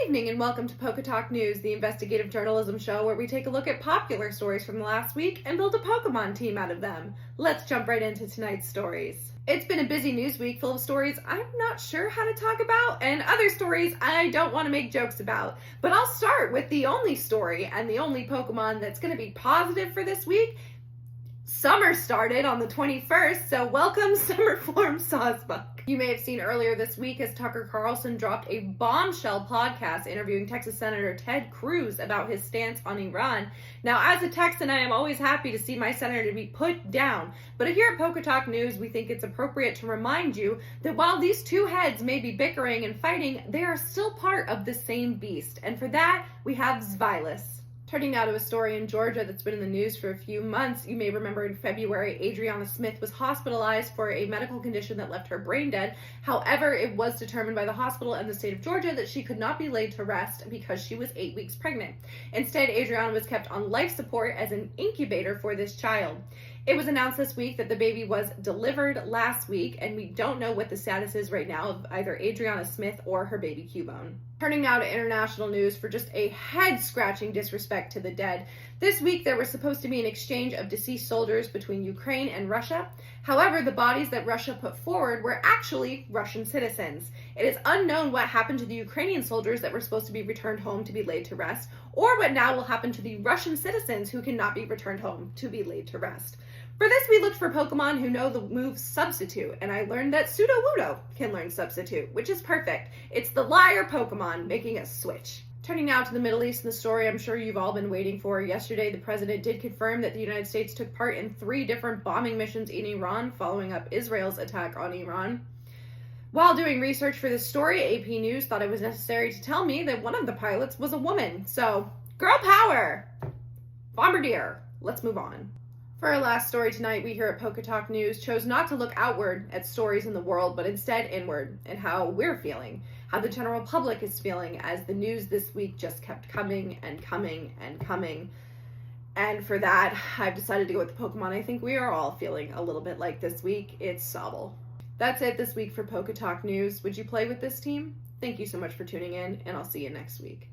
evening and welcome to PokéTok News, the investigative journalism show where we take a look at popular stories from the last week and build a Pokemon team out of them. Let's jump right into tonight's stories. It's been a busy news week full of stories I'm not sure how to talk about and other stories I don't want to make jokes about. But I'll start with the only story and the only Pokemon that's going to be positive for this week. Summer started on the 21st, so welcome Summerform Sawsbuck. You may have seen earlier this week as Tucker Carlson dropped a bombshell podcast interviewing Texas Senator Ted Cruz about his stance on Iran. Now, as a Texan, I am always happy to see my senator be put down, but here at PokéTok News, we think it's appropriate to remind you that while these two heads may be bickering and fighting, they are still part of the same beast, and for that, we have Xvilis. Turning now to a story in Georgia that's been in the news for a few months. You may remember in February, Adriana Smith was hospitalized for a medical condition that left her brain dead. However, it was determined by the hospital and the state of Georgia that she could not be laid to rest because she was 8 weeks pregnant. Instead, Adriana was kept on life support as an incubator for this child. It was announced this week that the baby was delivered last week, and we don't know what the status is right now of either Adriana Smith or her baby Cubone. Turning now to international news for just a head-scratching disrespect to the dead. This week, there was supposed to be an exchange of deceased soldiers between Ukraine and Russia. However, the bodies that Russia put forward were actually Russian citizens. It is unknown what happened to the Ukrainian soldiers that were supposed to be returned home to be laid to rest, or what now will happen to the Russian citizens who cannot be returned home to be laid to rest. For this, we looked for Pokemon who know the move Substitute, and I learned that Sudowoodo can learn Substitute, which is perfect. It's the liar Pokemon making a switch. Turning now to the Middle East and the story I'm sure you've all been waiting for. Yesterday, the president did confirm that the United States took part in 3 different bombing missions in Iran, following up Israel's attack on Iran. While doing research for this story, AP News thought it was necessary to tell me that one of the pilots was a woman. So, girl power! Bombardier. Let's move on. For our last story tonight, we here at PokéTok News chose not to look outward at stories in the world, but instead inward at how we're feeling, how the general public is feeling as the news this week just kept coming and coming and coming. And for that, I've decided to go with the Pokemon I think we are all feeling a little bit like this week. It's Sobble. That's it this week for PokéTok News. Would you play with this team? Thank you so much for tuning in, and I'll see you next week.